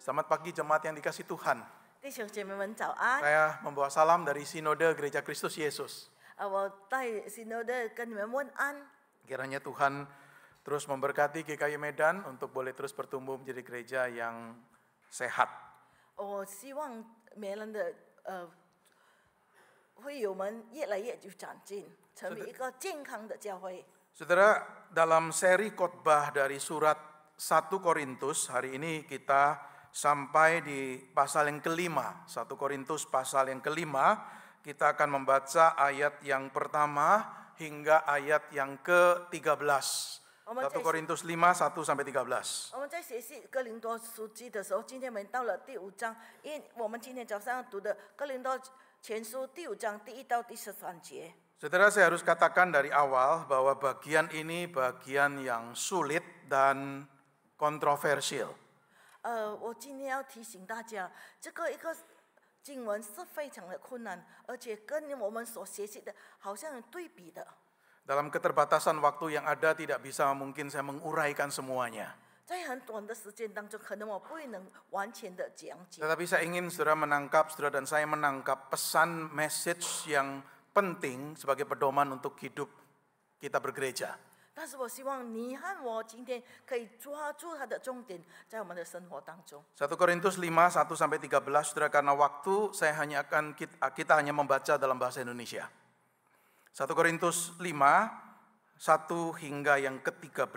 Selamat pagi jemaat yang dikasih Tuhan. 弟兄姐妹们早安。 Saya membawa salam dari Sinode Gereja Kristus Yesus. 我带Sinode跟你们问安。 Kiranya Tuhan terus memberkati GKI Medan untuk boleh terus bertumbuh menjadi gereja yang sehat. 我希望每人的会友们越来越有长进，成为一个健康的教会。 Saudara, dalam seri khotbah dari surat 1 Korintus, hari ini kita sampai di pasal yang kelima. 1 Korintus pasal yang kelima, kita akan membaca ayat yang pertama hingga ayat yang ke-13. 1 Korintus 5, 1 sampai 13. 我们在学习哥林多书记的时候，今天我们到了第5章，因为我们今天早上读的哥林多前书第5章第1到第13节。 Saudara, saya harus katakan dari awal bahwa bagian ini bagian yang sulit dan kontroversial. 我今天要提醒大家，这个一个经文是非常的困难，而且跟我们所学习的好像有对比的。 Dalam keterbatasan waktu yang ada tidak bisa mungkin saya menguraikan semuanya. 在很短的时间当中，可能我不能完全的讲解。 Tetapi saya ingin saudara dan saya menangkap pesan message yang penting sebagai pedoman untuk hidup kita bergereja. 但是我希望你和我今天可以抓住它的重点，在我们的生活当中。 1 Korintus 5, 1 sampai 13, saudara, karena waktu saya hanya akan kita hanya membaca dalam bahasa Indonesia. 1 Korintus 5, 1 hingga yang ke-13.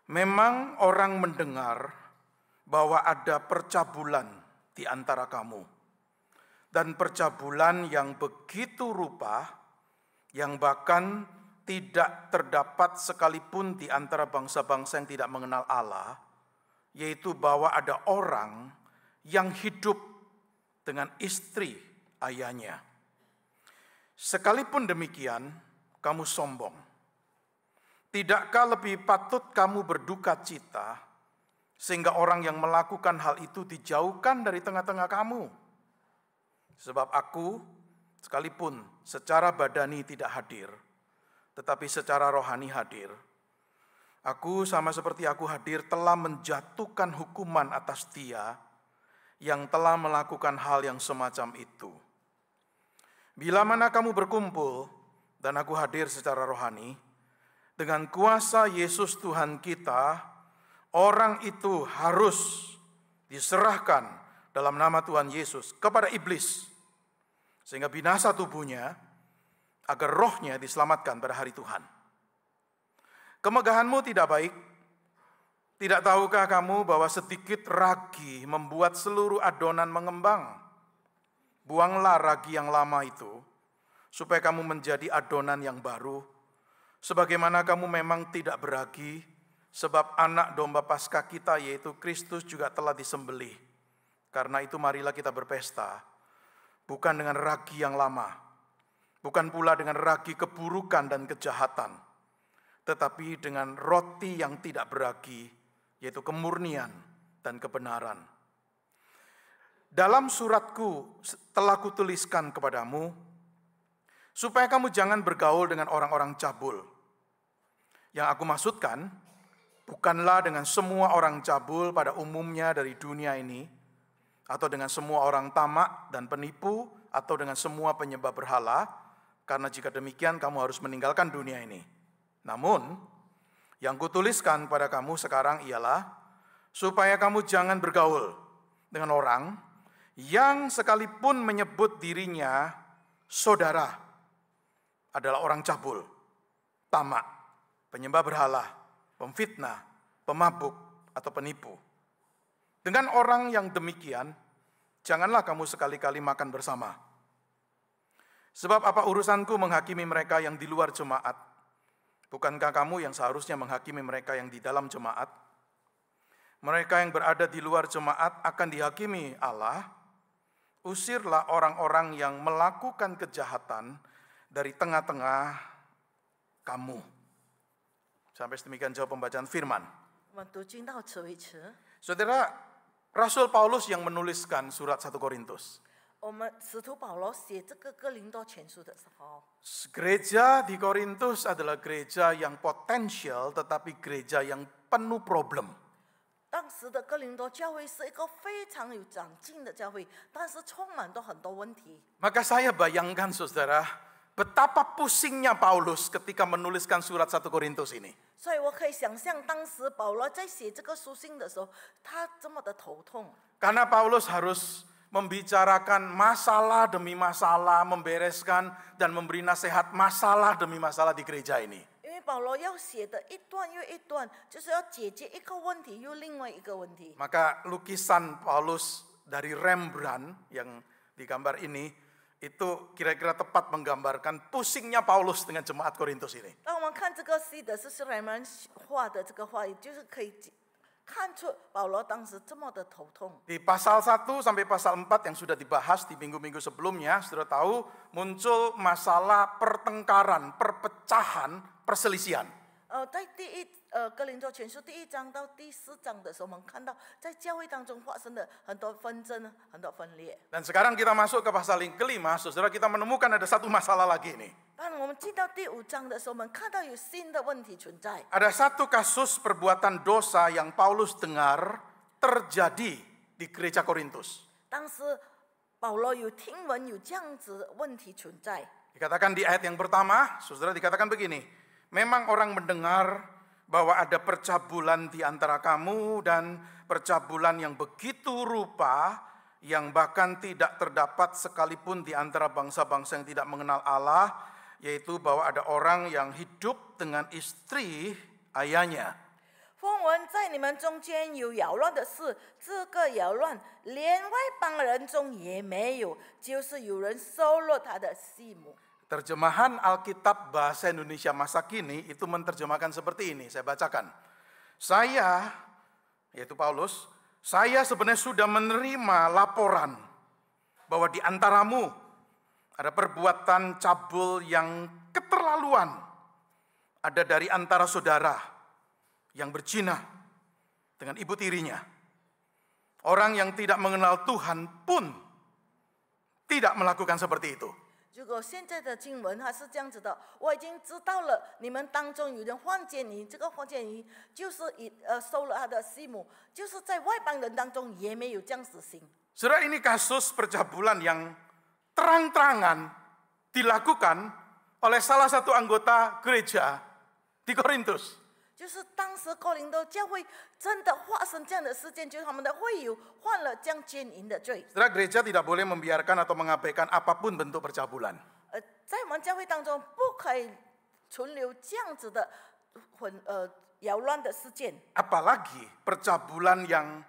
Memang orang mendengar bahwa ada percabulan di antara kamu. Dan percabulan yang begitu rupa, yang bahkan tidak terdapat sekalipun di antara bangsa-bangsa yang tidak mengenal Allah, yaitu bahwa ada orang yang hidup dengan istri ayahnya. Sekalipun demikian, kamu sombong. Tidakkah lebih patut kamu berduka cita, sehingga orang yang melakukan hal itu dijauhkan dari tengah-tengah kamu? Sebab aku, sekalipun secara badani tidak hadir, tetapi secara rohani hadir. Aku sama seperti aku hadir telah menjatuhkan hukuman atas dia yang telah melakukan hal yang semacam itu. Bila mana kamu berkumpul dan aku hadir secara rohani, dengan kuasa Yesus Tuhan kita, orang itu harus diserahkan dalam nama Tuhan Yesus kepada iblis, sehingga binasa tubuhnya, agar rohnya diselamatkan pada hari Tuhan. Kemegahanmu tidak baik. Tidak tahukah kamu bahwa sedikit ragi membuat seluruh adonan mengembang? Buanglah ragi yang lama itu, supaya kamu menjadi adonan yang baru, sebagaimana kamu memang tidak beragi, sebab anak domba Paskah kita, yaitu Kristus, juga telah disembelih. Karena itu marilah kita berpesta, bukan dengan ragi yang lama, bukan pula dengan ragi keburukan dan kejahatan, tetapi dengan roti yang tidak beragi, yaitu kemurnian dan kebenaran. Dalam suratku telah kutuliskan kepadamu, supaya kamu jangan bergaul dengan orang-orang cabul. Yang aku maksudkan, bukanlah dengan semua orang cabul pada umumnya dari dunia ini, atau dengan semua orang tamak dan penipu, atau dengan semua penyembah berhala, karena jika demikian kamu harus meninggalkan dunia ini. Namun, yang kutuliskan pada kamu sekarang ialah, supaya kamu jangan bergaul dengan orang yang sekalipun menyebut dirinya saudara, adalah orang cabul, tamak, penyembah berhala, pemfitnah, pemabuk, atau penipu. Dengan orang yang demikian, janganlah kamu sekali-kali makan bersama. Sebab apa urusanku menghakimi mereka yang di luar jemaat? Bukankah kamu yang seharusnya menghakimi mereka yang di dalam jemaat? Mereka yang berada di luar jemaat akan dihakimi Allah. Usirlah orang-orang yang melakukan kejahatan dari tengah-tengah kamu. Sampai sedemikian jauh pembacaan firman. 我们读经到此为止。 Saudara, Rasul Paulus yang menuliskan surat 1 Korintus. 我们使徒保罗写这个哥林多前书的时候， Gereja di Korintus adalah gereja yang potensial, tetapi gereja yang penuh problem. 当时的哥林多教会是一个非常有长进的教会，但是充满了很多问题。 Maka saya bayangkan saudara, betapa pusingnya Paulus ketika menuliskan surat 1 Korintus ini. 所以我可以想象，当时保罗在写这个书信的时候，他这么的头痛， Karena Paulus harus membicarakan masalah demi masalah, membereskan dan memberi nasihat masalah demi masalah di gereja ini. 因为保罗要写的一段又一段，就是要解决一个问题又另外一个问题。 Maka lukisan Paulus dari Rembrandt yang digambar ini, itu kira-kira tepat menggambarkan pusingnya Paulus dengan jemaat Korintus ini. 当我们看这个戏的是莱曼画的这个画，就是可以看出保罗当时这么的头痛。 Di pasal 1 sampai pasal 4 yang sudah dibahas di minggu-minggu sebelumnya, sudah tahu muncul masalah pertengkaran, perpecahan, perselisihan. 在哥林多前书第1章到第4章的时候，我们看到在教会当中发生的很多纷争、很多分裂。 Dan sekarang kita masuk ke pasal yang kelima, saudara, kita menemukan ada satu masalah lagi nih. 当我们进到第5章的时候，我们看到有新的问题存在。 Ada satu kasus perbuatan dosa yang Paulus dengar terjadi di gereja Korintus. 当时保罗有听闻有这样子的问题存在。 Dikatakan di ayat yang pertama, saudara, dikatakan begini. Memang orang mendengar bahwa ada percabulan di antara kamu dan percabulan yang begitu rupa yang bahkan tidak terdapat sekalipun di antara bangsa-bangsa yang tidak mengenal Allah, yaitu bahwa ada orang yang hidup dengan istri ayahnya. 风闻在你们中间有扰乱的事，这个扰乱连外邦人中也没有，就是有人收了他的继母。 Terjemahan Alkitab bahasa Indonesia masa kini itu menerjemahkan seperti ini, saya bacakan. Saya, yaitu Paulus, saya sebenarnya sudah menerima laporan bahwa di antaramu ada perbuatan cabul yang keterlaluan. Ada dari antara saudara yang berzina dengan ibu tirinya. Orang yang tidak mengenal Tuhan pun tidak melakukan seperti itu. 如果现在的经文它是这样子的，我已经知道了，你们当中有人犯奸淫，这个犯奸淫就是收了他的继母，就是在外邦人当中也没有这样子行。 Saudara, ini kasus percabulan yang terang-terangan dilakukan oleh salah satu anggota gereja di Korintus. 就是当时哥林多教会真的发生这样的事件，就是他们的会友犯了这样奸淫的罪。 Saudara, gereja tidak boleh membiarkan atau mengabaikan apapun bentuk percabulan. 在我们教会当中不可以存留这样子的扰乱的事件。 Apalagi percabulan yang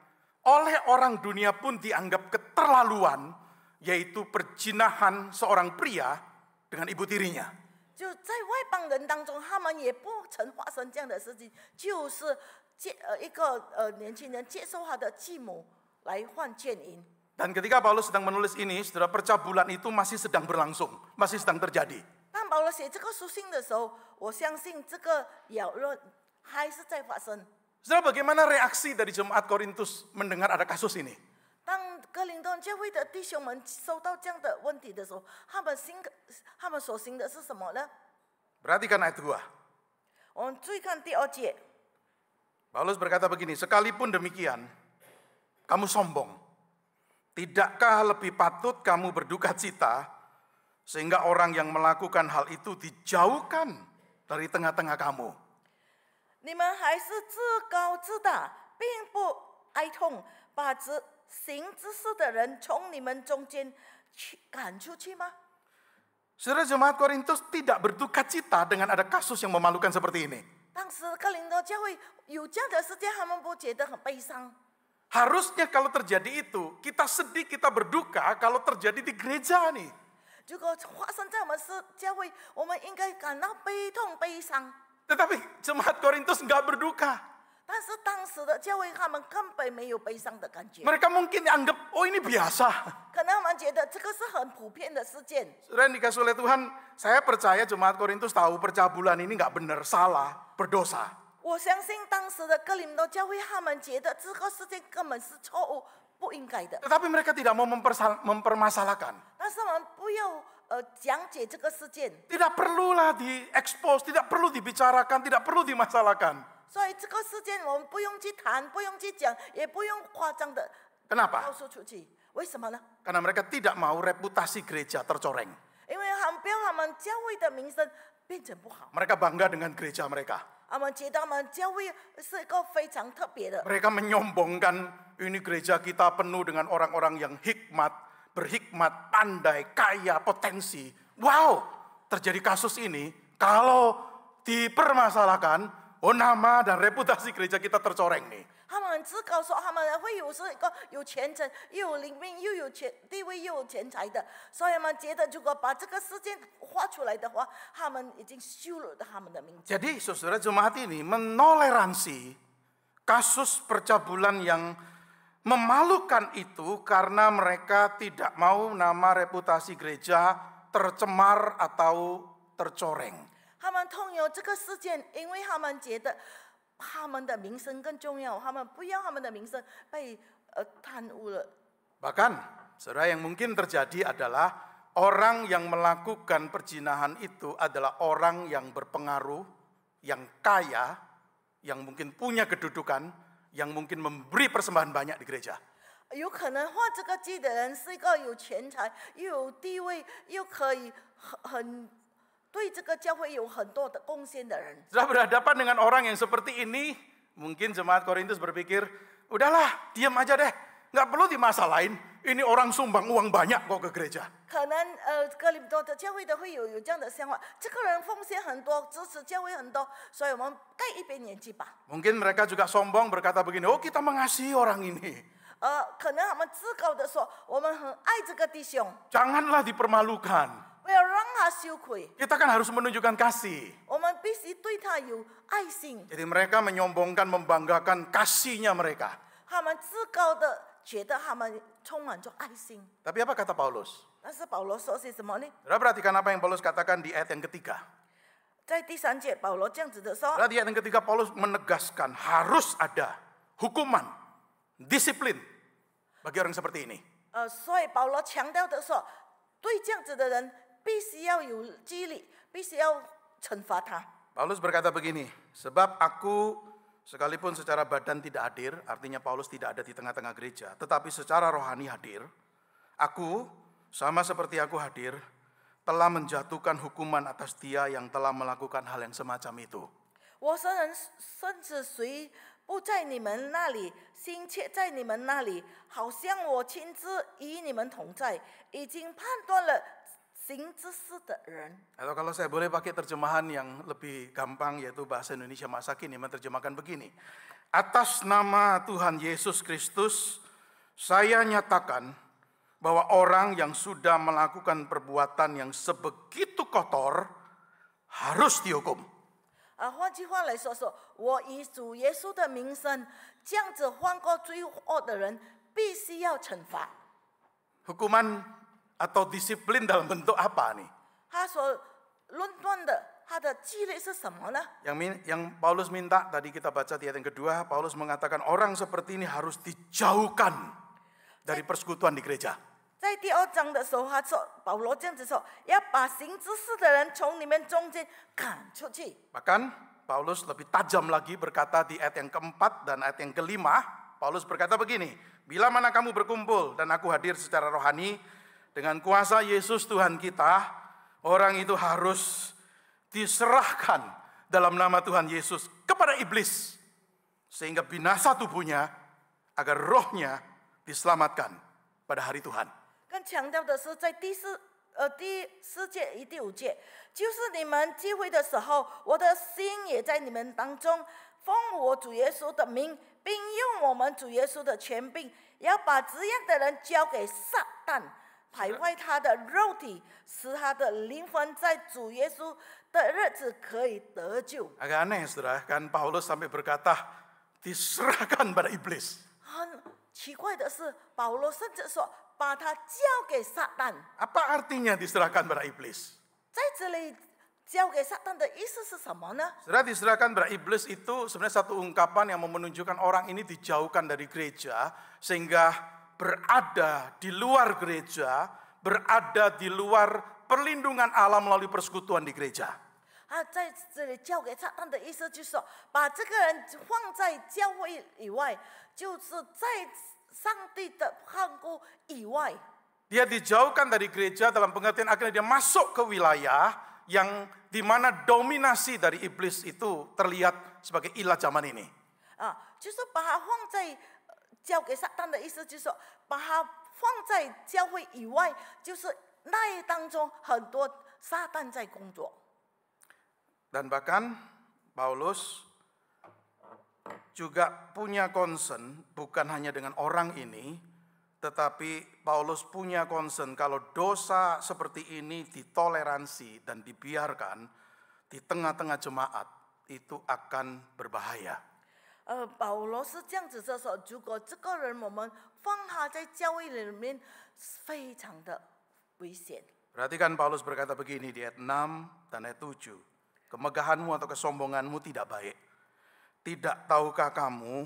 oleh orang dunia pun dianggap keterlaluan, yaitu perzinahan seorang pria dengan ibu tirinya. 就在外邦人当中，他们也不曾发生这样的事情，就是一个年轻人接受他的继母来犯奸淫。 Dan ketika Paulus sedang menulis ini, saudara, percabulan itu masih sedang berlangsung, masih sedang terjadi. 当保罗写这个书信的时候，我相信这个扰乱还是在发生。 Saudara, bagaimana reaksi dari jemaat Korintus mendengar ada kasus ini? 当哥林多教会的弟兄们收到这样的问题的时候，他们所行的是什么呢？ Perhatikan ayat 2. 我们注意看第2节， Paulus berkata begini, sekalipun demikian, kamu sombong. Tidakkah lebih patut kamu berduka cita, sehingga orang yang melakukan hal itu dijauhkan dari tengah-tengah kamu? 你们还是自高自大，并不哀痛，把行之事的人从你们中间赶出去吗？ Saudara, jemaat Korintus tidak berduka cita dengan ada kasus yang memalukan seperti ini. 当时哥林多教会有这样的事件，他们不觉得很悲伤。 Harusnya kalau terjadi itu, kita sedih, kita berduka kalau terjadi di gereja nih. 如果发生在我们教会，我们应该感到悲痛、悲伤。 Tetapi jemaat Korintus nggak berduka. 但是当时的教会，他们根本没有悲伤的感觉， Mereka mungkin anggap, oh ini biasa. 可能他们觉得这个是很普遍的事件。 Saudara yang dikasih oleh Tuhan, saya percaya jemaat Korintus tahu percabulan ini nggak benar, salah, berdosa. 我相信当时的哥林多教会，他们觉得这个事件根本是错误、不应该的。 Tetapi mereka tidak mau mempermasalahkan. 但是我们不要讲解这个事件， Tidak perlulah diekspos, tidak perlu dibicarakan, tidak perlu dimasalahkan. 所以这个事件我们不用去谈，不用去讲，也不用夸张的 Kenapa? 告诉出去。为什么呢？ Karena mereka tidak mau reputasi gereja tercoreng. 因为他们不要他们教会的名声变成不好， Mereka bangga dengan gereja mereka. 他们觉得他们教会是一个非常特别的。 Mereka menyombongkan ini gereja kita penuh dengan orang-orang yang hikmat, berhikmat, pandai, kaya, potensi. Wow, terjadi kasus ini kalau dipermasalahkan, nama dan reputasi gereja kita tercoreng nih. 他们很自高，说他们会有是一个有虔诚、又有灵命、又有地位、又有钱财的，所以他们觉得如果把这个事件画出来的话，他们已经羞辱了他们的名字。 Jadi saudara jemaat ini menoleransi kasus percabulan yang memalukan itu karena mereka tidak mau nama reputasi gereja tercemar atau tercoreng. 他们通有这个事件，因为他们觉得他们的名声更重要，他们不要他们的名声被贪污了。 Bahkan, saudara, yang mungkin terjadi adalah orang yang melakukan perzinahan itu adalah orang yang berpengaruh, yang kaya, yang mungkin punya kedudukan, yang mungkin memberi persembahan banyak di gereja. 有可能画这个记的人是一个有钱财、又有地位、又可以很对这个教会有很多的贡献的人。 Sudah berhadapan dengan orang yang seperti ini, mungkin jemaat Korintus berpikir, udahlah, diam aja deh, nggak perlu dimasalahin. Ini orang sumbang uang banyak kok ke gereja. 可能哥林多的教会的会有这样的想法，这个人奉献很多，支持教会很多，所以我们盖一边眼去吧。 Mungkin mereka juga sombong berkata begini, oh kita mengasihi orang ini. 可能他们自高的说，我们很爱这个弟兄， Janganlah dipermalukan. 不要让他羞愧， Kita kan harus menunjukkan kasih. 我们必须对他有爱心。 Jadi mereka menyombongkan, membanggakan kasihnya mereka. 他们自高的觉得他们充满着爱心。 Tapi apa kata Paulus? 但是保罗说些什么呢？ Saudara perhatikan apa yang Paulus katakan di ayat yang ketiga. 在第3节，保罗这样子的说， Saudara, di ayat yang ketiga Paulus menegaskan harus ada hukuman, disiplin bagi orang seperti ini. 所以保罗强调的说，对这样子的人必须要有纪律，必须要惩罚他。 Paulus berkata begini, sebab aku sekalipun secara badan tidak hadir, artinya Paulus tidak ada di tengah-tengah gereja, tetapi secara rohani hadir, aku sama seperti aku hadir, telah menjatuhkan hukuman atas dia yang telah melakukan hal yang semacam itu. 我甚至虽不在你们那里，心却在你们那里，好像我亲自与你们同在，已经判断了行之事的人。 Atau kalau saya boleh pakai terjemahan yang lebih gampang, yaitu bahasa Indonesia masa kini, menerjemahkan begini. Atas nama Tuhan Yesus Kristus, saya nyatakan bahwa orang yang sudah melakukan perbuatan yang sebegitu kotor harus dihukum. 换句话来说，我以主耶稣的名声，这样子犯过罪恶的人，必须要惩罚。 Hukuman atau disiplin dalam bentuk apa nih? 他所论断的，他的纪律是什么呢？ Yang Paulus minta, tadi kita baca di ayat yang kedua, Paulus mengatakan orang seperti ini harus dijauhkan dari persekutuan di gereja. 在第2章的时候，他说保罗这样子说，要把行之事的人从你们中间赶出去。 Bahkan Paulus lebih tajam lagi berkata di ayat yang keempat dan ayat yang kelima, Paulus berkata begini, bila mana kamu berkumpul dan aku hadir secara rohani, dengan kuasa Yesus Tuhan kita, orang itu harus diserahkan dalam nama Tuhan Yesus kepada iblis, sehingga binasa tubuhnya agar rohnya diselamatkan pada hari Tuhan. 更强调的是，在第4节与第5节，就是你们聚会的时候，我的心也在你们当中，奉我主耶稣的名，并用我们主耶稣的权柄，要把这样的人交给撒旦，败坏他的肉体，使他的灵魂在主耶稣的日子可以得救。 Agak aneh saudara, kan Paulus sampai berkata diserahkan pada iblis. 很奇怪的是，保罗甚至说把他交给撒旦。 Apa artinya diserahkan pada iblis? 在这里交给撒旦的意思是什么呢？ Saudara, diserahkan pada iblis itu sebenarnya satu ungkapan yang menunjukkan orang ini dijauhkan dari gereja sehingga berada di luar gereja, berada di luar perlindungan Allah melalui persekutuan di gereja. 在这里交给撒旦的意思就是说，把这个人放在教会以外，就是在上帝的看顾以外。 Dia dijauhkan dari gereja dalam pengertian akhirnya dia masuk ke wilayah yang di mana dominasi dari iblis itu terlihat sebagai ilah zaman ini. 就是把它放在交给撒旦的意思，就是说把它放在教会以外，就是那当中很多撒旦在工作。 Dan bahkan Paulus juga punya concern bukan hanya dengan orang ini, tetapi Paulus punya concern kalau dosa seperti ini ditoleransi dan dibiarkan di tengah-tengah jemaat itu akan berbahaya. 保罗是这样子的说，如果这个人我们放他在教会里面，非常的危险。 Perhatikan Paulus berkata begini di ayat 6 dan ayat 7. Kemegahanmu atau kesombonganmu tidak baik. Tidak tahukah kamu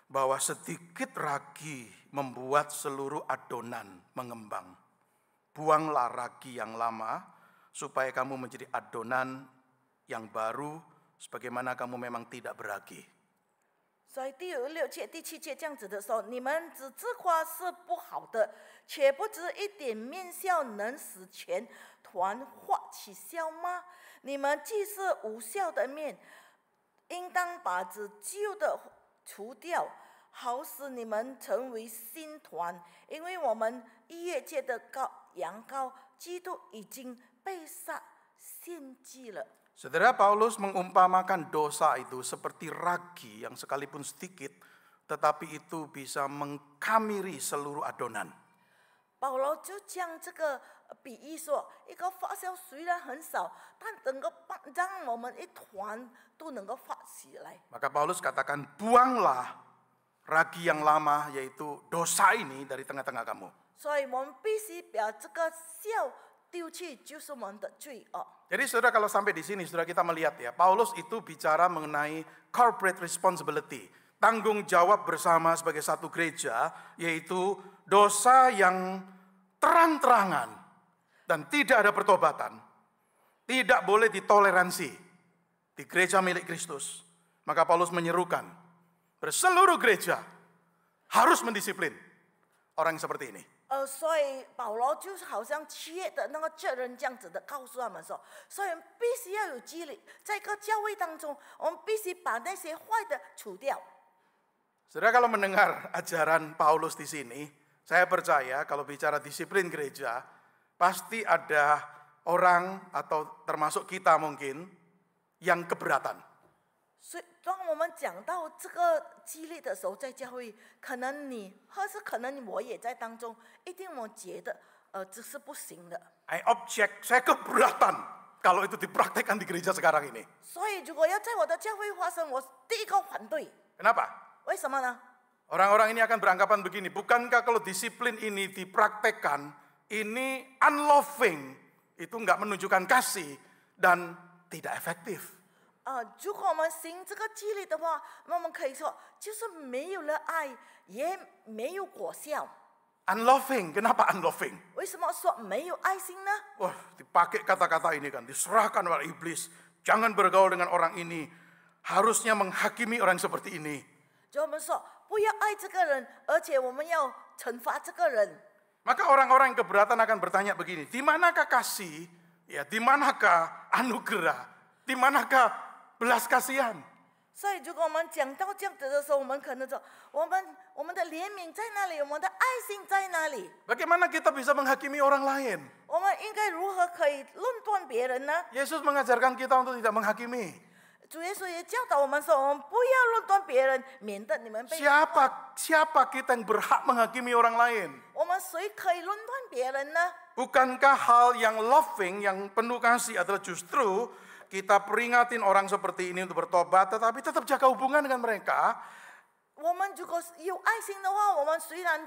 bahwa sedikit ragi membuat seluruh adonan mengembang. Buanglah ragi yang lama supaya kamu menjadi adonan yang baru sebagaimana kamu memang tidak beragi. 所以第6节、第7节这样子的说，你们只自夸是不好的，且不知一点面笑能使全团发起笑吗？你们既是无效的面，应当把这旧的除掉，好使你们成为新团。因为我们逾越节的羊羔，基督已经被杀献祭了。 Saudara, Paulus mengumpamakan dosa itu seperti ragi yang sekalipun sedikit, tetapi itu bisa mengkamiri seluruh adonan. 保罗就将这个比喻说，一个发酵虽然很少，但能够让我们一团都能够发起来。 Maka Paulus katakan, buanglah ragi yang lama, yaitu dosa ini dari tengah-tengah kamu. 所以我们必须把这个笑丢去，就是我们的罪恶。 Jadi saudara, kalau sampai di sini saudara kita melihat ya, Paulus itu bicara mengenai corporate responsibility, tanggung jawab bersama sebagai satu gereja, yaitu dosa yang terang-terangan dan tidak ada pertobatan, tidak boleh ditoleransi di gereja milik Kristus. Maka Paulus menyerukan berseluruh gereja harus mendisiplin orang yang seperti ini. 所以保罗就是好像企业的那个责任这样子的告诉他们说，所以必须要有纪律，在一个教会当中，我们必须把那些坏的除掉。 Saudara, kalau mendengar ajaran Paulus di sini, saya percaya kalau bicara disiplin gereja, pasti ada orang atau termasuk kita mungkin yang keberatan. 所以当我们讲到这个激励的时候，在教会，可能你或是可能我也在当中，一定我觉得这是不行的。 I object, saya keberatan kalau itu dipraktekkan di gereja sekarang ini. 所以如果要在我的教会发生，我第一个反对。 Kenapa? 为什么呢？ Orang-orang ini akan beranggapan begini, bukankah kalau disiplin ini dipraktekkan, ini unloving, itu enggak menunjukkan kasih dan tidak efektif. 如果我们行这个纪律的话，那我们可以说就是没有了爱，也没有果效。 Unloving, kenapa unloving? 为什么说没有爱心呢？ Wah, dipakai kata-kata ini kan, diserahkan oleh iblis. Jangan bergaul dengan orang ini, harusnya menghakimi orang seperti ini. 就我们说不要爱这个人，而且我们要惩罚这个人。 Maka orang-orang yang keberatan akan bertanya begini, di manakah kasih, ya, di manakah anugerah, di manakah belas kasihan? 所以，如果我们讲到这样子的时候，我们可能说，我们的怜悯在哪里？我们的爱心在哪里？ Bagaimana kita bisa menghakimi orang lain? 我们应该如何可以论断别人呢？ Yesus mengajarkan kita untuk tidak menghakimi. 主耶稣也教导我们说，我们不要论断别人，免得你们被。 Siapa kita yang berhak menghakimi orang lain? 我们谁可以论断别人呢？ Bukankah hal yang loving, yang penuh kasih adalah justru kita peringatin orang seperti ini untuk bertobat, tetapi tetap jaga hubungan dengan mereka. 我们如果有爱心的话，我们虽然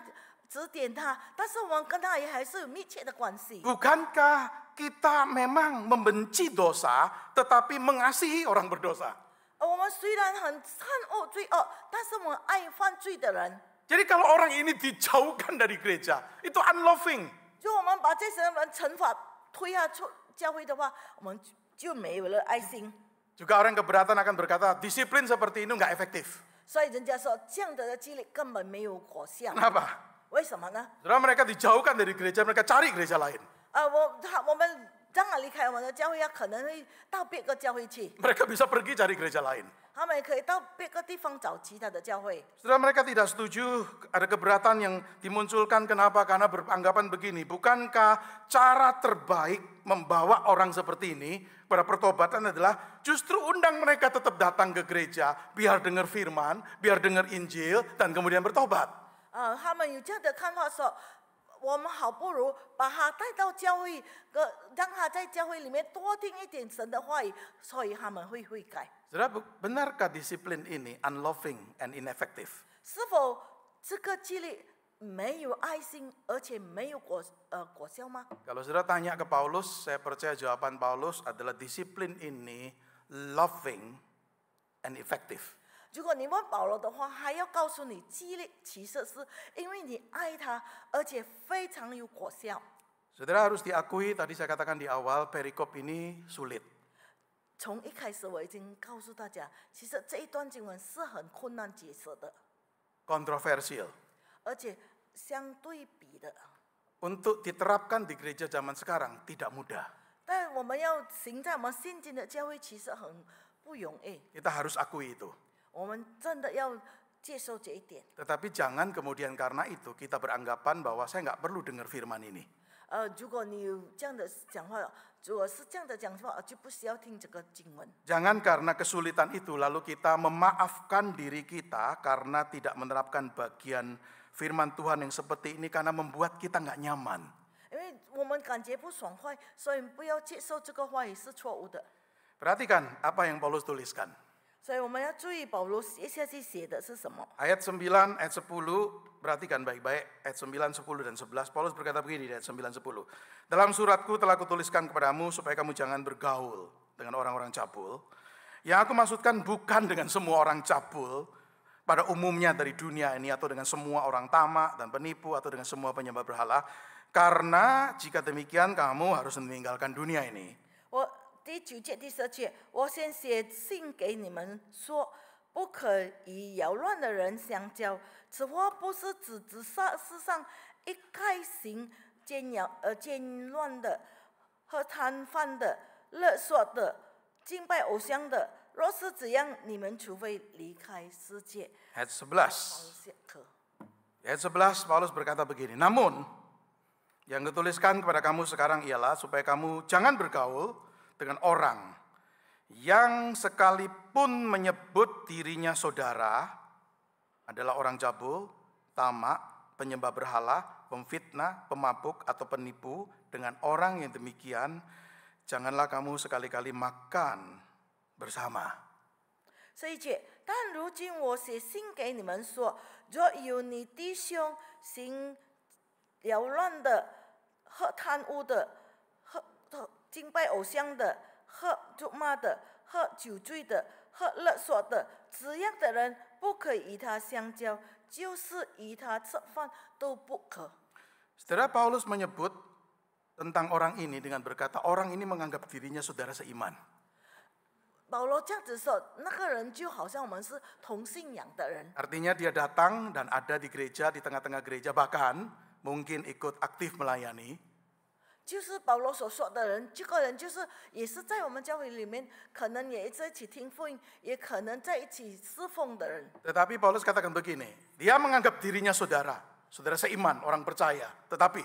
指点他，但是我们跟他也还是有密切的关系。 Bukankah kita memang membenci dosa, tetapi mengasihi orang berdosa? 我们虽然很恨恶罪恶，但是我们爱犯罪的人。 Jadi kalau orang ini dijauhkan dari gereja, itu unloving. 如果我们把这些人惩罚推下出教会的话，我们就没有了爱心。 Juga orang keberatan akan berkata, disiplin seperti ini nggak efektif. 所以人家说这样的激励根本没有果效， Kenapa? 为什么呢？ Saudara, mereka dijauhkan dari gereja, mereka cari gereja lain. 我们当然离开我们的教会，可能会到别个教会去， Mereka bisa pergi cari gereja lain. 他们也可以到别个地方找其他的教会。 Saudara, mereka tidak setuju, ada keberatan yang dimunculkan. Kenapa? Karena beranggapan begini, bukankah cara terbaik membawa orang seperti ini pada pertobatan adalah justru undang mereka tetap datang ke gereja, biar dengar firman, biar dengar Injil, dan kemudian bertobat. 他们有这样的看法说，我们好不如把他带到教会，让他在教会里面多听一点神的话语，所以他们会悔改。 Saudara, benarkah disiplin ini unloving and ineffective? 是否这个激励没有爱心，而且没有果效吗？ Kalau saudara tanya ke Paulus, saya percaya jawaban Paulus adalah disiplin ini loving and effective. 如果你问保罗的话，还要告诉你，激励其实是因为你爱他，而且非常有果效。 Saudara harus diakui, tadi saya katakan di awal, perikop ini sulit. 从一开始我已经告诉大家，其实这一段经文是很困难解释的， Kontroversial. 而且相对比的。 Untuk diterapkan di gereja zaman sekarang tidak mudah. 但我们要行在我们现今的教会，其实很不容易。 Kita harus akui itu. 我们真的要接受这一点。 Tetapi jangan kemudian karena itu kita beranggapan bahwa saya nggak perlu dengar firman ini. 如果你有这样的讲话，如果是这样的讲话，就不需要听这个经文。 Jangan karena kesulitan itu lalu kita memaafkan diri kita karena tidak menerapkan bagian firman Tuhan yang seperti ini karena membuat kita nggak nyaman. 因为我们感觉不爽快，所以不要接受这个话语是错误的。 Perhatikan apa yang Paulus tuliskan. 所以我们要注意保罗接下去写的是什么。 Ayat 9, ayat 10, perhatikan baik-baik. Ayat 9, 10, dan 11. Paulus berkata begini di ayat 9, 10. Dalam suratku telah kutuliskan kepadamu supaya kamu jangan bergaul dengan orang-orang cabul. Yang aku maksudkan bukan dengan semua orang cabul pada umumnya dari dunia ini, atau dengan semua orang tamak dan penipu, atau dengan semua penyembah berhala. Karena jika demikian kamu harus meninggalkan dunia ini. 第9节、第10节，我先写信给你们说，不可与扰乱的人相交。此话不是指世上一概行奸乱的、和贪犯的、勒索的、敬拜偶像的。若是这样，你们除非离开世界。 Ayat 11. Ayat 11 Paulus berkata begini, namun yang kutuliskan kepada kamu sekarang ialah supaya kamu jangan bergaul dengan orang yang sekalipun menyebut dirinya saudara adalah orang cabul, tamak, penyembah berhala, pemfitnah, pemabuk atau penipu. Dengan orang yang demikian, janganlah kamu sekali-kali makan bersama. 这一节，但如今我写信给你们说，若有你弟兄行扰乱的、和贪污的、和敬拜偶像的、和辱骂的、和酒醉的、和勒索的，这样的人不可与他相交，就是与他吃饭都不可。 Saudara, Paulus menyebut tentang orang ini dengan berkata, orang ini menganggap dirinya saudara seiman. 保罗这样子说，那个人就好像我们是同信仰的人。 Artinya dia datang dan ada di gereja, di tengah-tengah gereja, bahkan mungkin ikut aktif melayani. 就是保罗所说的人，这个人就是也是在我们教会里面，可能也在一起听福音，也可能在一起侍奉的人。 Tetapi Paulus katakan begini, dia menganggap dirinya saudara, saudara seiman, orang percaya. Tetapi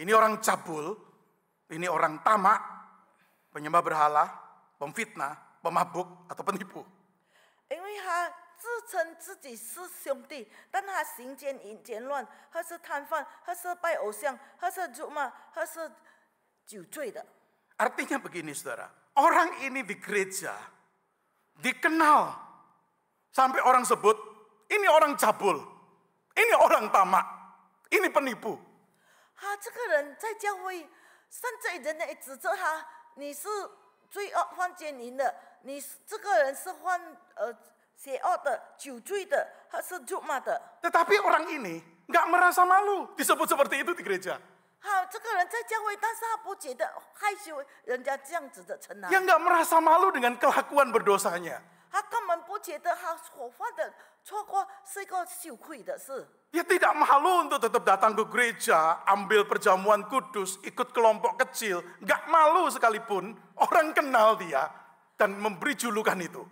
ini orang cabul, ini orang tamak, penyembah berhala, pemfitnah, pemabuk atau penipu. 因为他自称自己是兄弟，但他行奸乱，他是贪犯，他是拜偶像，他是辱骂，他是酒醉的。 Artinya begini saudara, orang ini di gereja dikenal sampai orang sebut ini orang cabul, ini orang tamak, ini penipu. 他这个人在教会，甚至人家也指责他，你是罪恶犯奸淫的，你这个人是犯邪恶的、酒醉的，他是辱骂的。 Tetapi orang ini nggak merasa malu disebut seperti itu di gereja. 好，这个人在教会，但是他不觉得害羞，人家这样子的称他， Yang nggak merasa malu dengan kelakuan berdosanya. 他根本不觉得他所犯的错过是一个羞愧的事。 Dia tidak malu untuk tetap datang ke gereja, ambil perjamuan kudus, ikut kelompok kecil. Nggak malu sekalipun orang kenal dia dan memberi julukan itu.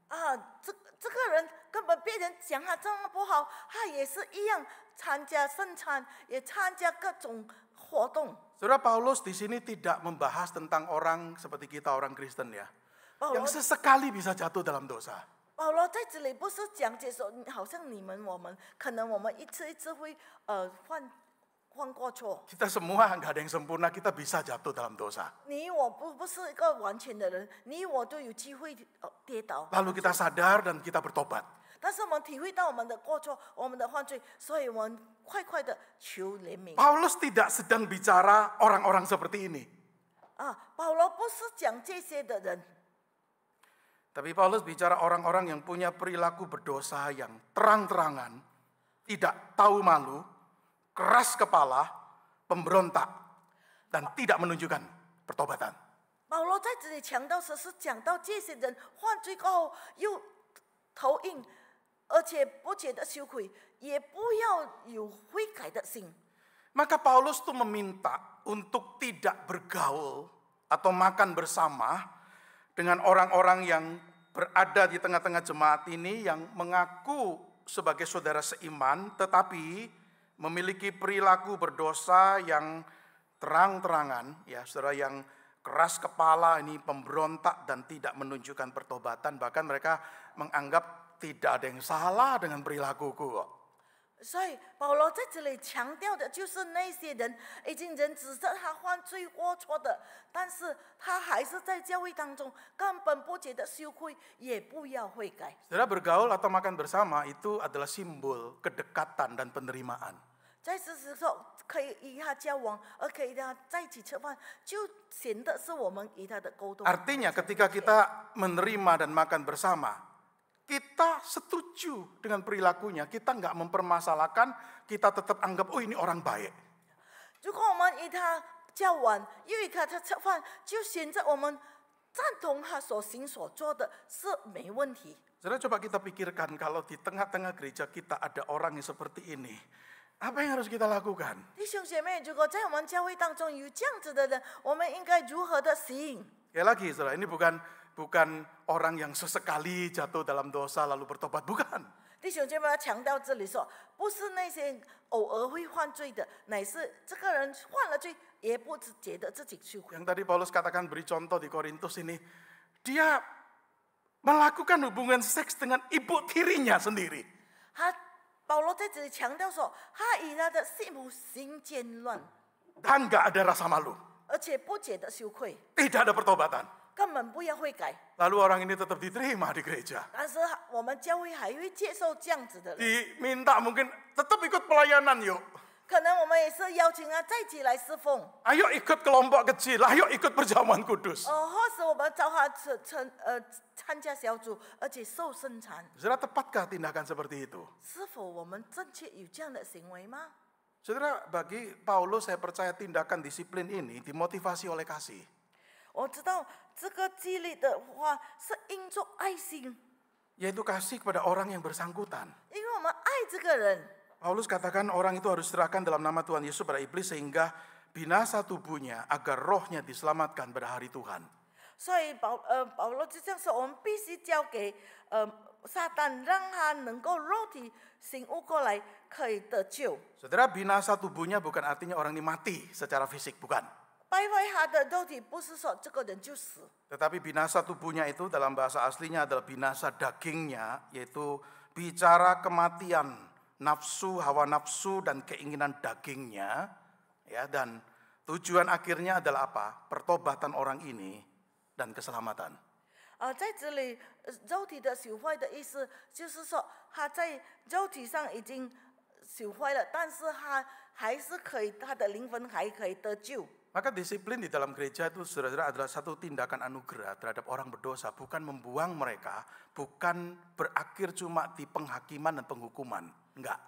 啊，这个人根本别人讲他这么不好，他也是一样参加圣餐，也参加各种活动。 Saudara, Paulus di sini tidak membahas tentang orang seperti kita orang Kristen ya, 保罗 yang sesekali bisa jatuh dalam dosa. 保罗在这里不是讲解说，好像你们我们可能我们一次一次会犯过错。 Kita semua nggak ada yang sempurna, kita bisa jatuh dalam dosa. 你我不是一个完全的人，你我都有机会跌倒。 Lalu kita sadar dan kita bertobat. 但是我们体会到我们的过错，我们的犯罪，所以我们快的求怜悯。 Paulus tidak sedang bicara orang-orang seperti ini. 啊，保罗不是讲这些的人， Tapi Paulus bicara orang-orang yang punya perilaku berdosa yang terang-terangan, tidak tahu malu, keras kepala, pemberontak, dan tidak menunjukkan pertobatan. 保罗在这里强调是讲到这些人犯罪过后又投硬，而且不觉得羞愧，也不要有悔改的心。 Maka Paulus tuh meminta untuk tidak bergaul atau makan bersama dengan orang-orang yang berada di tengah-tengah jemaat ini yang mengaku sebagai saudara seiman tetapi memiliki perilaku berdosa yang terang-terangan, ya saudara, yang keras kepala, ini pemberontak dan tidak menunjukkan pertobatan, bahkan mereka menganggap tidak ada yang salah dengan perilakuku kok. 所以保罗在这里强调的就是那些人已经人指责他犯罪过错的，但是他还是在教会当中根本不觉得羞愧，也不要悔改。 Saudara, bergaul atau makan bersama itu adalah simbol kedekatan dan penerimaan. 在这时候可以与他交往，而可以与他在一起吃饭，就显得是我们与他的沟通。 Artinya ketika kita menerima dan makan bersama, kita setuju dengan perilakunya, kita nggak mempermasalahkan, kita tetap anggap, oh ini orang baik. 如果我们与他交往，又与他吃饭，就显得我们赞同他所行所做的是没问题。 Saudara, coba kita pikirkan kalau di tengah-tengah gereja kita ada orang yang seperti ini, apa yang harus kita lakukan? 弟兄姐妹，如果在我们教会当中有这样子的人，我们应该如何的行？ Ya lagi, saudara, ini bukan orang yang sesekali jatuh dalam dosa lalu bertobat, bukan. 弟兄姐妹要强调这里说，不是那些偶尔会犯罪的，乃是这个人犯了罪，也不觉得自己羞愧。 Yang tadi Paulus katakan beri contoh di Korintus ini, dia melakukan hubungan seks dengan ibu tirinya sendiri. 保罗在这里强调说，他与他的媳妇行奸乱， Dan nggak ada rasa malu, 而且不觉得羞愧， tidak ada pertobatan. 根本不要悔改。 Lalu orang ini tetap diterima di gereja. 但是我们教会还会接受这样子的人， Diminta mungkin tetap ikut pelayanan yuk. 可能我们也是邀请他再起来侍奉， Ayo ikut kelompok kecil, ayo ikut perjamuan kudus. 或是我们找他参加小组，而且受圣餐。 Saudara, tepatkah tindakan seperti itu? 是否我们正确有这样的行为吗？ Saudara, bagi Paulus saya percaya tindakan disiplin ini dimotivasi oleh kasih. 我知道这个激励的话是因着爱心， Yaitu kasih kepada orang yang bersangkutan. 因为我们爱这个人。 Paulus katakan orang itu harus serahkan dalam nama Tuhan Yesus pada iblis sehingga binasa tubuhnya agar rohnya diselamatkan pada hari Tuhan. 所以保罗就这样说，我们必须交给撒旦，让他能够肉体醒悟过来，可以得救。 Saudara, binasa tubuhnya bukan artinya orang ini mati secara fisik, bukan. 败坏他的肉体，不是说这个人就死， Tetapi binasa tubuhnya itu dalam bahasa aslinya adalah binasa dagingnya, yaitu bicara kematian nafsu, hawa nafsu dan keinginan dagingnya, ya, dan tujuan akhirnya adalah apa? Pertobatan orang ini dan keselamatan. 在这里肉体的朽坏的意思，就是说他在肉体上已经朽坏了，但是他还是可以，他的灵魂还可以得救。 Maka disiplin di dalam gereja itu saudara-saudara adalah satu tindakan anugerah terhadap orang berdosa, bukan membuang mereka, bukan berakhir cuma di penghakiman dan penghukuman, enggak.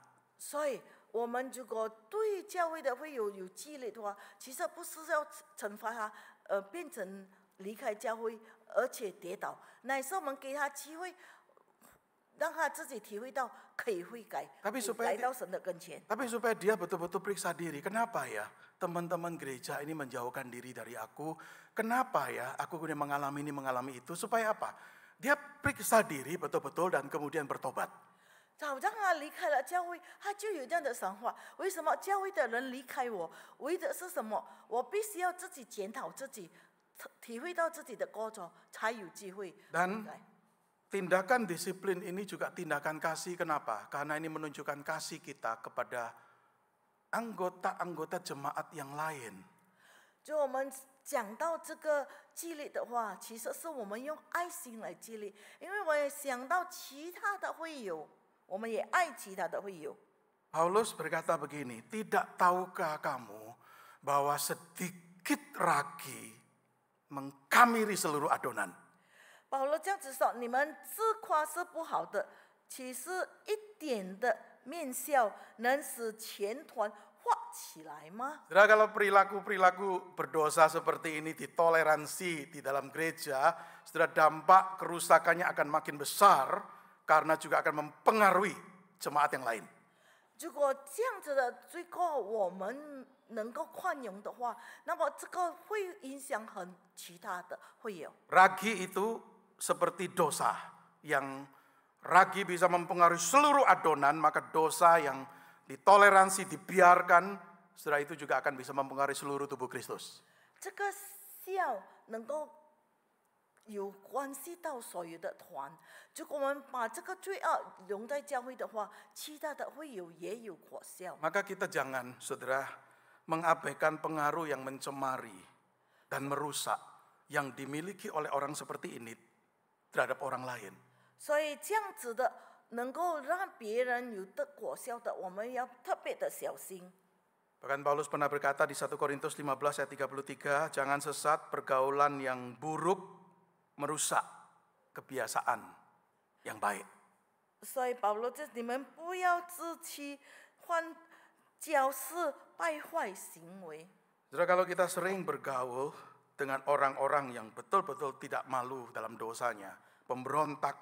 所以我们如果对教会的会有激励的话，其实不是要惩罚他，变成离开教会而且跌倒，乃是我们给他机会，让他自己体会到可以悔改， Tapi supaya 来到神的跟前。 Tapi supaya dia betul-betul periksa diri, kenapa ya teman-teman gereja ini menjauhkan diri dari aku? Kenapa ya aku kemudian mengalami ini, mengalami itu? Supaya apa? Dia periksa diri betul-betul dan kemudian bertobat. 好像他离开了教会，他就有这样的想法：为什么教会的人离开我？为的是什么？我必须要自己检讨自己，体会到自己的过错，才有机会。 Dan tindakan disiplin ini juga tindakan kasih. Kenapa? Karena ini menunjukkan kasih kita kepada anggota-anggota jemaat yang lain. 就我们讲到这个激励的话，其实是我们用爱心来激励，因为我也想到其他的会友，我们也爱其他的会友。 Paulus berkata begini, tidak tahukah kamu bahwa sedikit ragi mengkamiri seluruh adonan? 保罗这样子说：你们自夸是不好的，其实一点的面笑能使全团化起来吗？ Saudara, kalau perilaku-perilaku berdosa seperti ini ditoleransi di dalam gereja, saudara, dampak kerusakannya akan makin besar karena juga akan mempengaruhi jemaat yang lain. 如果这样子的罪过我们能够宽容的话，那么这个会影响很其他的会有。 Ragi itu seperti dosa, yang ragi bisa mempengaruhi seluruh adonan, maka dosa yang ditoleransi, dibiarkan, setelah itu juga akan bisa mempengaruhi seluruh tubuh Kristus. 这个笑能够有关系到所有的团。如果我们把这个罪恶容在教会的话，其他的会友也有果效。 Maka kita jangan, saudara, mengabaikan pengaruh yang mencemari dan merusak yang dimiliki oleh orang seperti ini terhadap orang lain. 所以这样子的能够让别人有的果效的，我们要特别的小心。 Bahkan Paulus pernah berkata di 1 Korintus 15 ayat 33, jangan sesat, pergaulan yang buruk merusak kebiasaan yang baik. 所以保罗就你们不要自欺，换教是败坏行为。 Saudara, kalau kita sering bergaul dengan orang-orang yang betul-betul tidak malu dalam dosanya, pemberontak,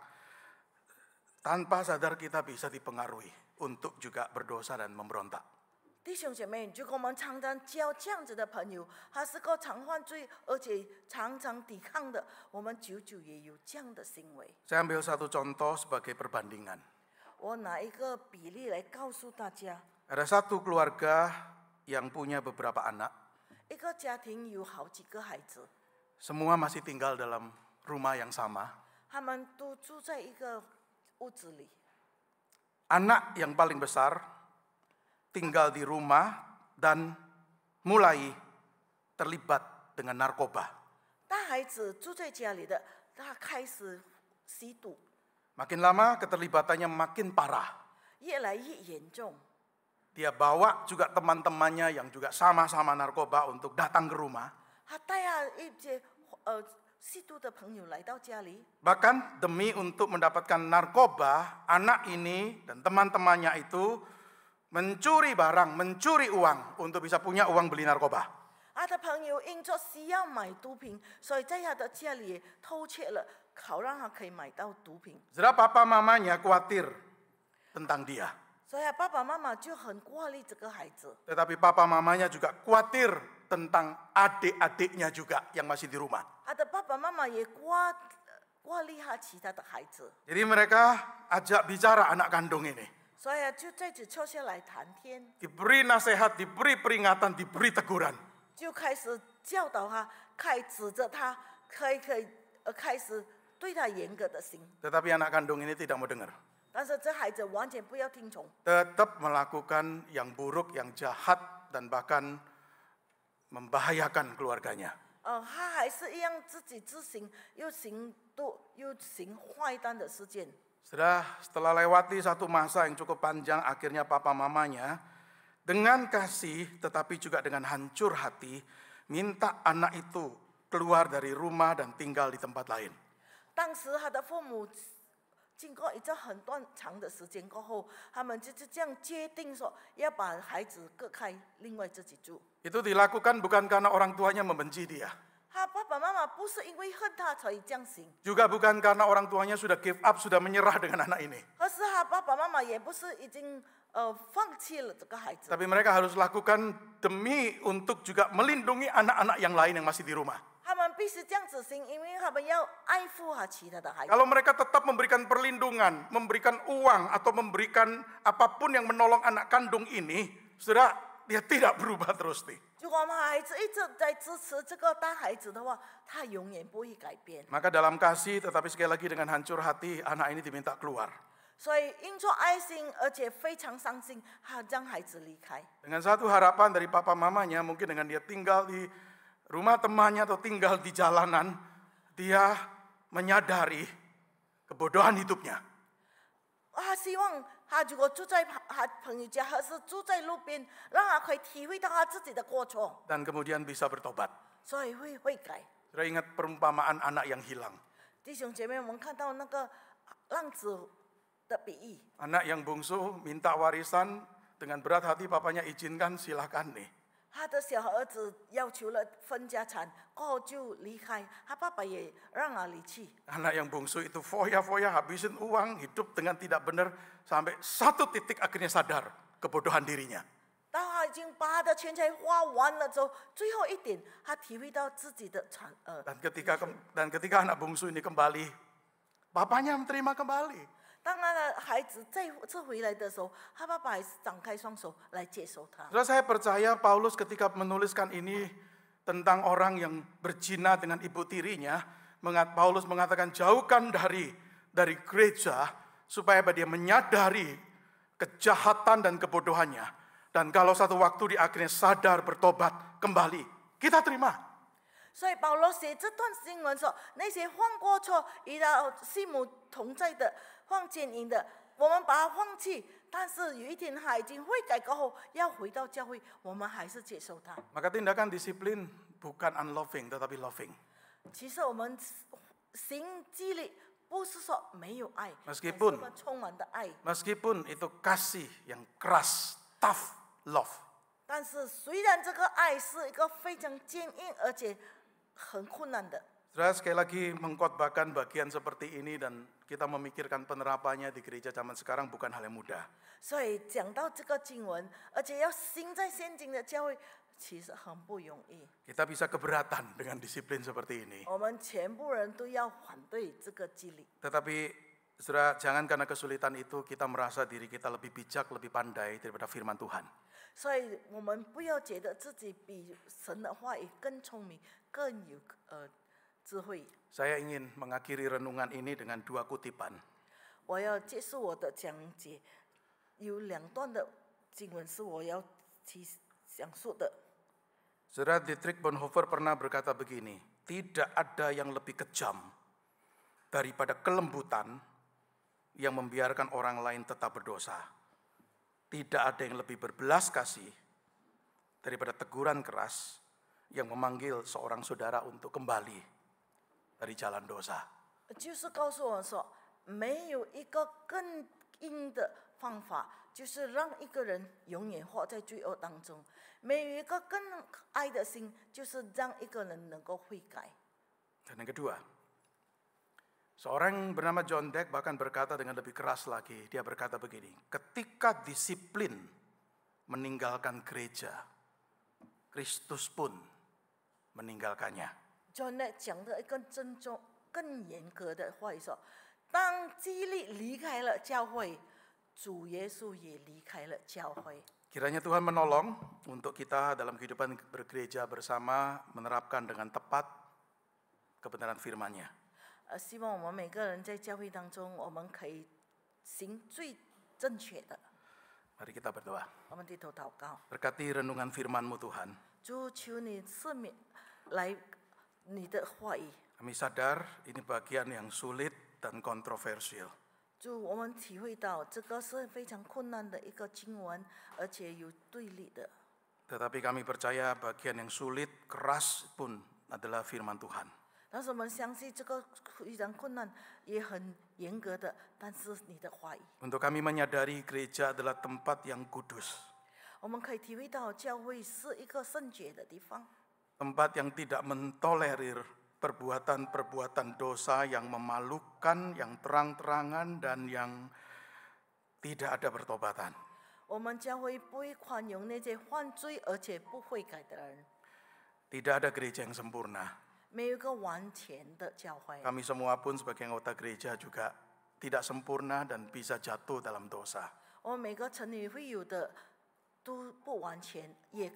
tanpa sadar kita bisa dipengaruhi untuk juga berdosa dan memberontak. 弟兄姐妹，如果我们常常交这样子的朋友，他是个常犯罪而且常常抵抗的，我们久久也有这样的行为。 Saya ambil satu contoh sebagai perbandingan. 我拿一个比例来告诉大家， Ada satu keluarga yang punya beberapa anak, 一个家庭有好几个孩子， semua masih tinggal dalam rumah yang sama. 他们都住在一个屋子里。 Anak yang paling besar tinggal di rumah dan mulai terlibat dengan narkoba. 大孩子住在家里的，他开始吸毒， Makin lama keterlibatannya makin parah. 越来越严重。 Dia bawa juga teman-temannya yang juga sama-sama narkoba untuk datang ke rumah. 他带啊一些吸毒的朋友来到家里， Bahkan demi untuk mendapatkan narkoba, anak ini dan teman-temannya itu mencuri barang, mencuri uang untuk bisa punya uang beli narkoba. 他的朋友因着需要买毒品，所以在他的家里偷窃了，好让他可以买到毒品。 Saudara, papa mamanya khawatir tentang dia. 所以爸爸妈妈就很挂虑这个孩子， Tetapi papa mamanya juga khawatir tentang adik-adiknya juga yang masih di rumah. 他的爸爸妈妈也挂虑他其他的孩子， Jadi mereka ajak bicara anak kandung ini. 所以就在此坐下来谈天， Diberi nasihat, diberi peringatan, diberi teguran. 就开始教导他，指着他，开始对他严格的行。 Tetapi anak kandung ini tidak mau dengar. 但是这孩子完全不要听从， Tetap melakukan yang buruk, yang jahat, dan bahkan membahayakan keluarganya. 他还是一样自己自行，又行坏蛋的事件。 Setelah lewati satu masa yang cukup panjang, akhirnya papa mamanya dengan kasih tetapi juga dengan hancur hati minta anak itu keluar dari rumah dan tinggal di tempat lain. 当时他的父母经过一段很长的时间过后，他们就是这样决定说要把孩子隔开，另外自己住。 Itu dilakukan bukan karena orang tuanya membenci dia. 他爸爸妈妈不是因为恨他才这样行， Juga bukan karena orang tuanya sudah give up, sudah menyerah dengan anak ini. 可是他爸爸妈妈也不是已经放弃了这个孩子， Tapi mereka harus lakukan demi untuk juga melindungi anak-anak yang lain yang masih di rumah. 他们必须这样子行，因为他们要爱护好其他的孩子。 Kalau mereka tetap memberikan perlindungan, memberikan uang atau memberikan apapun yang menolong anak kandung ini, saudara, dia tidak berubah terus nih. 如果我们孩子一直在支持这个大孩子的话，他永远不会改变。 Maka dalam kasih, tetapi sekali lagi dengan hancur hati, anak ini diminta keluar. 所以因着爱心，而且非常伤心，他让孩子离开。 Dengan satu harapan dari papa mamanya, mungkin dengan dia tinggal di rumah temannya atau tinggal di jalanan, dia menyadari kebodohan hidupnya. 他希望他如果住在他朋友家，或是住在路边，让他可以体会到他自己的过错， Dan kemudian bisa bertobat. 所以会改。 Sudah ingat perumpamaan anak yang hilang. 弟兄姐妹，我们看到那个浪子的比喻， Anak yang bungsu minta warisan, dengan berat hati papanya izinkan, silakan nih. 他的小儿子要求了分家产，过后就离开，他爸爸也让他离去。 Anak yang bungsu itu foya-foya habisin uang, hidup dengan tidak benar, sampai satu titik akhirnya sadar kebodohan dirinya. 当他已经把他的钱财花完了之后，最后一点，他体会到自己的Dan ketika anak bungsu ini kembali, papanya menerima kembali. 当他的孩子再次回来的时候，他爸爸还是张开双手来接受他。 Saudara, saya percaya Paulus ketika menuliskan ini tentang orang yang berzina dengan ibu tirinya, Paulus mengatakan jauhkan dari gereja supaya dia menyadari kejahatan dan kebodohannya. Dan kalau satu waktu dia akhirnya sadar bertobat kembali, kita terima. 所以保罗写这段经文说，那些犯过错、与到父母同在的、犯奸淫的，我们把他放弃。但是有一天他已经悔改过后，要回到教会，我们还是接受他。 Maka tindakan disiplin bukan unloving tetapi loving. 其实我们行纪律不是说没有爱， Meskipun 而是我们充满的爱。 Meskipun itu kasih yang keras, tough love. 但是虽然这个爱是一个非常坚硬而且很困难的， Saudara, sekali lagi mengkhotbahkan bagian seperti ini dan kita memikirkan penerapannya di gereja zaman sekarang bukan hal yang mudah. 所以讲到这个经文，而且要行在现今的教会，其实很不容易。 Kita bisa keberatan dengan disiplin seperti ini. 我们全部人都要反对这个纪律， Tetapi saudara, jangan karena kesulitan itu kita merasa diri kita lebih bijak, lebih pandai daripada firman Tuhan. 所以我们不要觉得自己比神的话语更聪明、更有智慧。 Saya ingin mengakhiri renungan ini dengan dua kutipan. 我要结束我的讲解，有两段的经文是我要讲述的。 Saudara, Dietrich Bonhoeffer pernah berkata begini, tidak ada yang lebih kejam daripada kelembutan yang membiarkan orang lain tetap berdosa. Tidak ada yang lebih berbelas kasih daripada teguran keras yang memanggil seorang saudara untuk kembali dari jalan dosa. 就是告诉我说，没有一个更硬的方法，就是让一个人永远活在罪恶当中；没有一个更爱的心，就是让一个人能够悔改。 Dan yang kedua, seorang bernama John Deck bahkan berkata dengan lebih keras lagi. Dia berkata begini, ketika disiplin meninggalkan gereja, Kristus pun meninggalkannya. John 讲的一个更严格的话语说，当纪律离开了教会，主耶稣也离开了教会。 Kiranya Tuhan menolong untuk kita dalam kehidupan bergereja bersama menerapkan dengan tepat kebenaran firman-Nya. 希望我们每个人在教会当中，我们可以行最正确的。 Mari kita berdoa. 我们低头祷告， Berkati renungan firman-Mu Tuhan. 主求你赦免来你的话语。 Kami sadar ini bagian yang sulit dan kontroversial. 主，我们体会到这个是非常困难的一个经文，而且有对立的。 Tetapi kami percaya bagian yang sulit, keras pun adalah firman Tuhan. 但是我们相信这个非常困难，也很严格的，但是你的话语， Untuk kami menyadari gereja adalah tempat yang kudus. 我们可以体会到教会是一个圣洁的地方， Tempat yang tidak mentolerir perbuatan-perbuatan dosa yang memalukan, yang terang-terangan, dan yang tidak ada pertobatan. 我们教会不会宽容那些犯罪而且不悔改的人， Tidak ada gereja yang sempurna. 没有一个完全的教会。 Kami semua pun sebagai anggota gereja juga tidak sempurna dan bisa jatuh dalam dosa. 我们每个成员会有的都不完全，也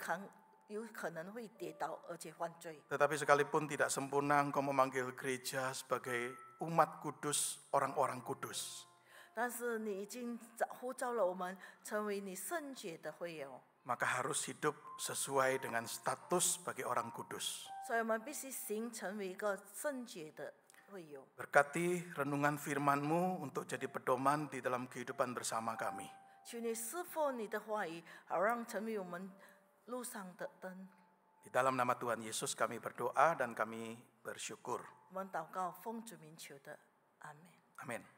有可能会跌倒而且犯罪。 Tetapi sekalipun tidak sempurna, Engkau memanggil gereja sebagai umat kudus, orang-orang kudus. 但是你已经呼召了我们成为你圣洁的会友， Maka harus hidup sesuai dengan status sebagai orang kudus. 所以我们必须成为一个圣洁的会友。 Berkati renungan firman-Mu untuk jadi pedoman di dalam kehidupan bersama kami. 求你赐福你的话语，好让成为我们路上的灯。 Di dalam nama Tuhan Yesus kami berdoa dan kami bersyukur. 我们祷告，奉主名求的，阿门。 Amin.